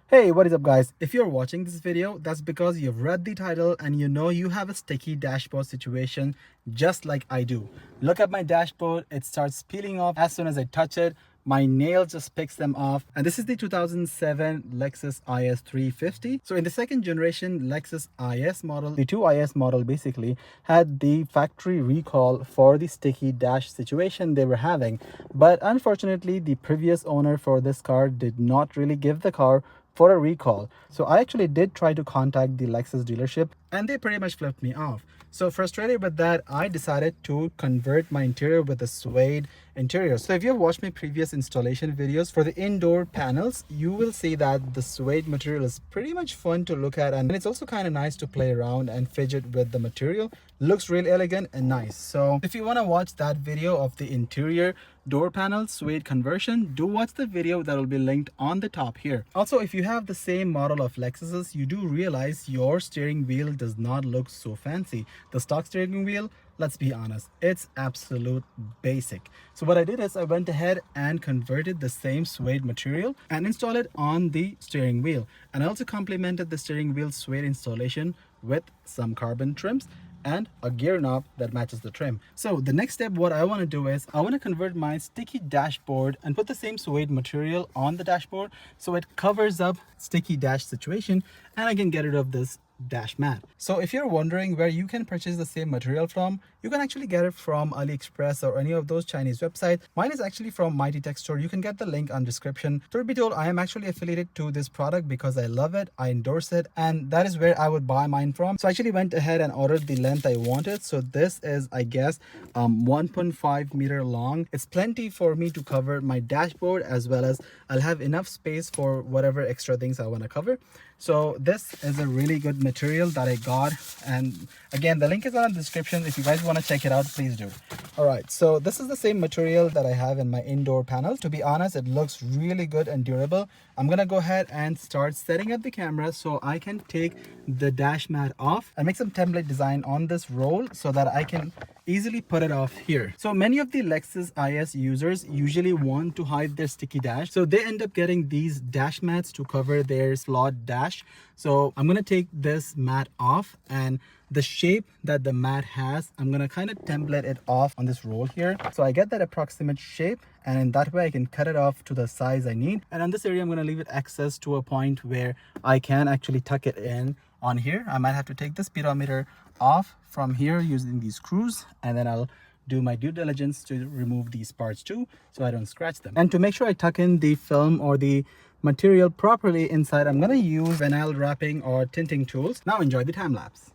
Hey, what is up guys? If you're watching this video, that's because you've read the title and you know you have a sticky dashboard situation just like I do. Look at my dashboard, it starts peeling off as soon as I touch it. My nail just picks them off. And this is the 2007 Lexus IS350. So in the second generation Lexus IS model, the 2IS model basically had the factory recall for the sticky dash situation they were having. But unfortunately, the previous owner for this car did not really give the car for a recall. So I actually did try to contact the Lexus dealership and they pretty much flipped me off. So frustrated with that, I decided to convert my interior with a suede interior. So if you've watched my previous installation videos for the indoor panels, you will see that the suede material is pretty much fun to look at, and it's also kind of nice to play around and fidget with the material. Looks really elegant and nice. So if you want to watch that video of the interior door panel suede conversion, do watch the video that will be linked on the top here. Also, if you have the same model of Lexuses, you do realize your steering wheel does not look so fancy. The stock steering wheel, let's be honest, it's absolute basic. So what I did is I went ahead and converted the same suede material and installed it on the steering wheel. And I also complemented the steering wheel suede installation with some carbon trims and a gear knob that matches the trim. So the next step, what I want to do is I want to convert my sticky dashboard and put the same suede material on the dashboard so it covers up sticky dash situation and I can get rid of this dash mat. So if you're wondering where you can purchase the same material from, you can actually get it from AliExpress or any of those Chinese websites. Mine is actually from Mighty Tech Store. You can get the link on description. Truth be told, I am actually affiliated to this product because I love it, I endorse it, and that is where I would buy mine from. So I actually went ahead and ordered the length I wanted. So this is, I guess, 1.5 meter long. It's plenty for me to cover my dashboard, as well as I'll have enough space for whatever extra things I want to cover. So this is a really good material that I got, and again, the link is on the description. If you guys want to check it out, please do. All right, so this is the same material that I have in my indoor panels. To be honest, it looks really good and durable. I'm gonna go ahead and start setting up the camera so I can take the dash mat off and make some template design on this roll so that I can easily put it off here. So many of the Lexus IS users usually want to hide their sticky dash, so they end up getting these dash mats to cover their slot dash. So I'm gonna take this mat off, and the shape that the mat has, I'm gonna kind of template it off on this roll here so I get that approximate shape, and in that way I can cut it off to the size I need. And on this area I'm gonna leave it access to a point where I can actually tuck it in on here. I might have to take the speedometer off from here using these screws, and then I'll do my due diligence to remove these parts too so I don't scratch them. And to make sure I tuck in the film or the material properly inside, I'm gonna use vinyl wrapping or tinting tools. Now enjoy the time lapse.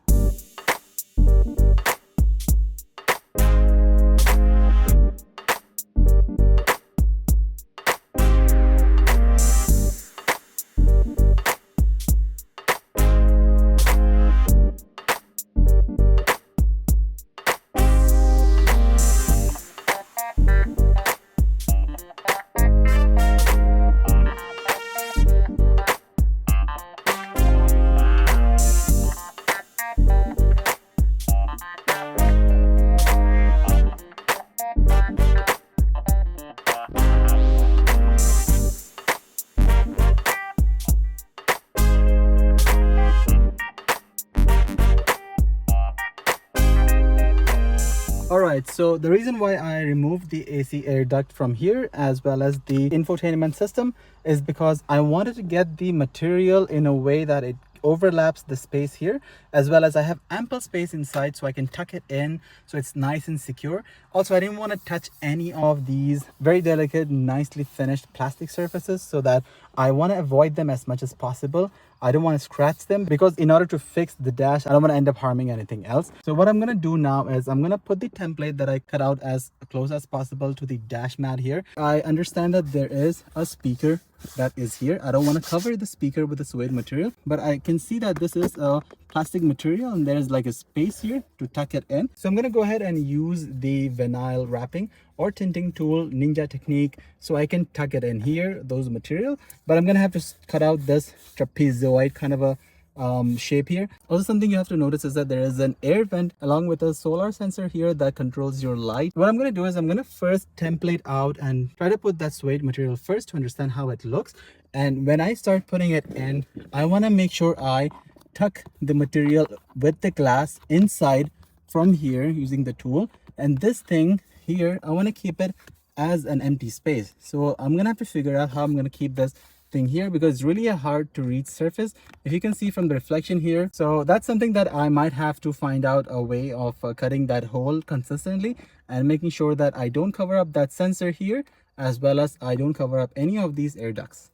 Alright, so the reason why I removed the AC air duct from here as well as the infotainment system is because I wanted to get the material in a way that it overlaps the space here, as well as I have ample space inside so I can tuck it in so it's nice and secure. Also, I didn't want to touch any of these very delicate, nicely finished plastic surfaces, so that I want to avoid them as much as possible. I don't want to scratch them because in order to fix the dash, I don't want to end up harming anything else. So what I'm going to do now is I'm going to put the template that I cut out as close as possible to the dash mat here. I understand that there is a speaker that is here. I don't want to cover the speaker with the suede material, but I can see that this is a plastic material and there's like a space here to tuck it in. So I'm going to go ahead and use the vinyl wrapping or tinting tool, ninja technique, so I can tuck it in here, those material. But I'm going to have to cut out this trapezoid kind of a shape here. Also, something you have to notice is that there is an air vent along with a solar sensor here that controls your light. What I'm going to do is I'm going to first template out and try to put that suede material first to understand how it looks, And when I start putting it in, I want to make sure I tuck the material with the glass inside from here using the tool. And this thing here, I want to keep it as an empty space. So I'm gonna have to figure out how I'm gonna keep this thing here, because it's really a hard to reach surface, if you can see from the reflection here. So that's something that I might have to find out a way of cutting that hole consistently and making sure that I don't cover up that sensor here, as well as I don't cover up any of these air ducts.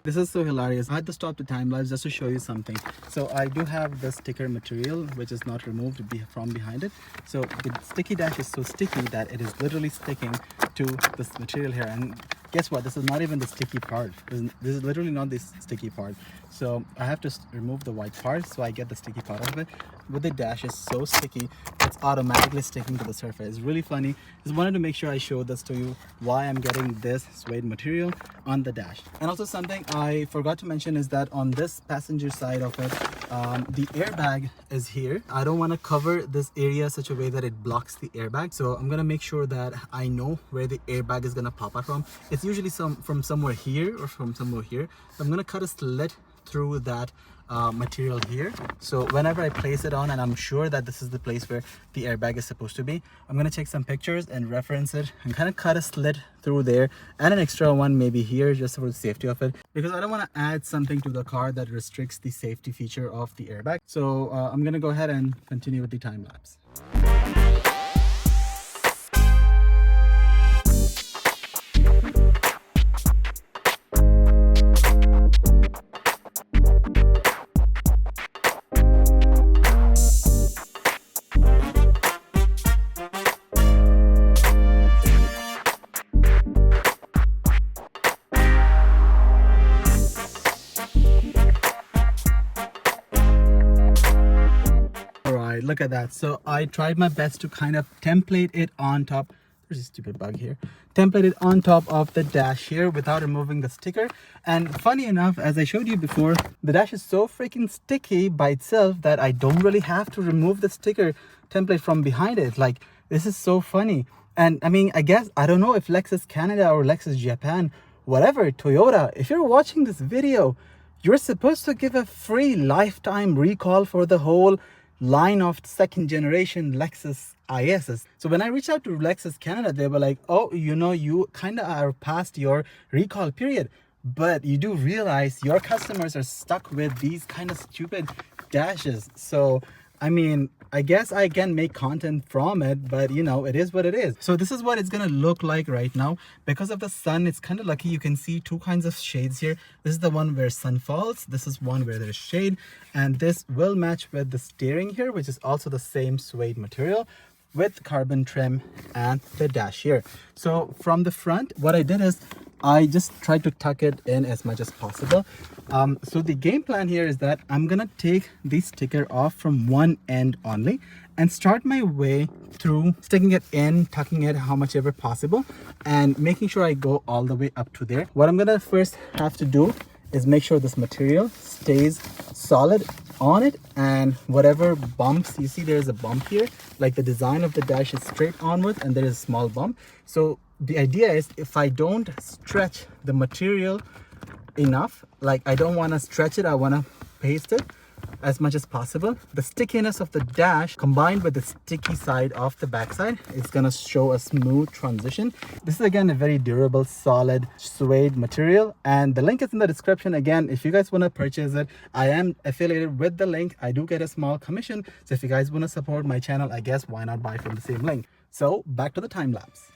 This is so hilarious. I had to stop the time lapse just to show you something. So I do have the sticker material which is not removed from behind it. So the sticky dash is so sticky that it is literally sticking to this material here. And guess what? This is not even the sticky part. This is literally not the sticky part. So I have to remove the white part so I get the sticky part of it. With the dash, it's so sticky, it's automatically sticking to the surface. It's really funny. Just wanted to make sure I show this to you, why I'm getting this suede material on the dash. And also something I forgot to mention is that on this passenger side of it, the airbag is here. I don't want to cover this area such a way that it blocks the airbag. So I'm going to make sure that I know where the airbag is going to pop out from. It's usually from somewhere here or from somewhere here. So I'm going to cut a slit through that material here. So whenever I place it on and I'm sure that this is the place where the airbag is supposed to be, I'm going to take some pictures and reference it and kind of cut a slit through there, and an extra one maybe here just for the safety of it, because I don't want to add something to the car that restricts the safety feature of the airbag. So I'm going to go ahead and continue with the time lapse. Look at that. So I tried my best to kind of template it on top. There's a stupid bug here. Template it on top of the dash here without removing the sticker. And funny enough, as I showed you before, the dash is so freaking sticky by itself that I don't really have to remove the sticker template from behind it. Like, this is so funny. And I mean, I guess, I don't know if Lexus Canada or Lexus Japan, whatever, Toyota, if you're watching this video, you're supposed to give a free lifetime recall for the whole line of second generation Lexus ISs. So when I reached out to Lexus Canada, they were like, oh, you know, you kind of are past your recall period, but you do realize your customers are stuck with these kind of stupid dashes. So I mean, I guess I can make content from it, but you know, it is what it is. So this is what it's gonna look like right now. Because of the sun, it's kind of lucky. You can see two kinds of shades here. This is the one where sun falls. This is one where there's shade. And this will match with the steering here, which is also the same suede material with carbon trim and the dash here. So from the front, what I did is I just tried to tuck it in as much as possible. So the game plan here is that I'm gonna take the sticker off from one end only and start my way through sticking it in, tucking it how much ever possible, and making sure I go all the way up to there. What I'm gonna first have to do is make sure this material stays solid on it, and whatever bumps you see, there's a bump here, like the design of the dash is straight onward and there is a small bump. So the idea is, if I don't stretch the material enough, like I don't want to stretch it, I want to paste it as much as possible, the stickiness of the dash combined with the sticky side of the backside is going to show a smooth transition. This is again a very durable, solid suede material, and the link is in the description. Again, if you guys want to purchase it, I am affiliated with the link. I do get a small commission, so if you guys want to support my channel, I guess why not buy from the same link. So back to the time lapse.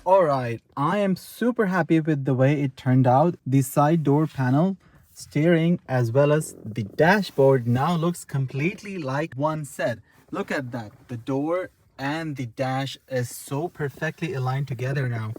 Alright, I am super happy with the way it turned out. The side door panel, steering, as well as the dashboard now looks completely like one set. Look at that. The door and the dash is so perfectly aligned together now.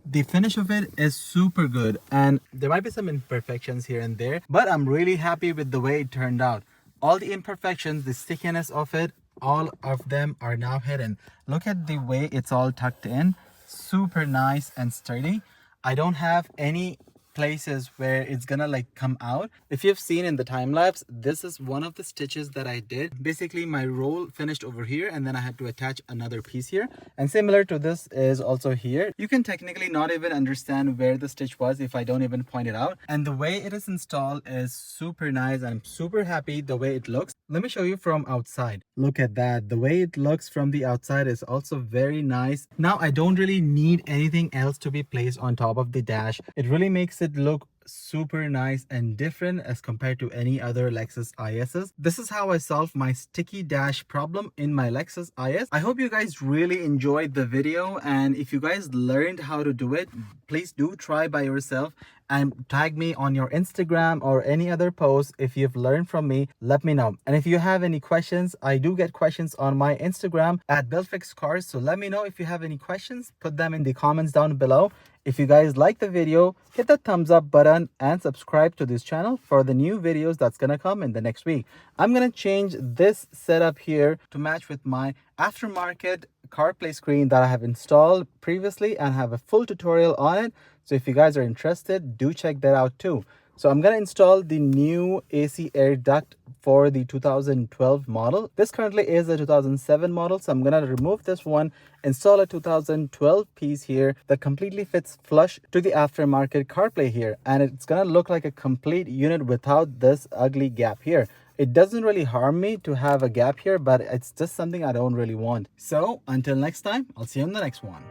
The finish of it is super good, and there might be some imperfections here and there, but I'm really happy with the way it turned out. All the imperfections, the stickiness of it, all of them are now hidden. Look at the way it's all tucked in. Super nice and sturdy. I don't have any places where it's gonna like come out. If you've seen in the time lapse, this is one of the stitches that I did. Basically my roll finished over here and then I had to attach another piece here, and similar to this is also here. You can technically not even understand where the stitch was if I don't even point it out, and the way it is installed is super nice. I'm super happy the way it looks. Let me show you from outside. Look at that. The way it looks from the outside is also very nice. Now I don't really need anything else to be placed on top of the dash. It really makes it look super nice and different as compared to any other Lexus ISs. This is how I solved my sticky dash problem in my Lexus IS. I hope you guys really enjoyed the video, and if you guys learned how to do it, please do try by yourself and tag me on your Instagram or any other post. If you've learned from me, let me know. And if you have any questions, I do get questions on my Instagram at BuildFixCars. So let me know if you have any questions, put them in the comments down below. If you guys like the video, hit the thumbs up button and subscribe to this channel for the new videos that's gonna come in the next week. I'm gonna change this setup here to match with my aftermarket CarPlay screen that I have installed previously and have a full tutorial on it. So if you guys are interested, do check that out too. So I'm going to install the new AC air duct for the 2012 model. This currently is a 2007 model, so I'm going to remove this one, install a 2012 piece here that completely fits flush to the aftermarket CarPlay here, and it's going to look like a complete unit without this ugly gap here. It doesn't really harm me to have a gap here, but it's just something I don't really want. So until next time, I'll see you on the next one.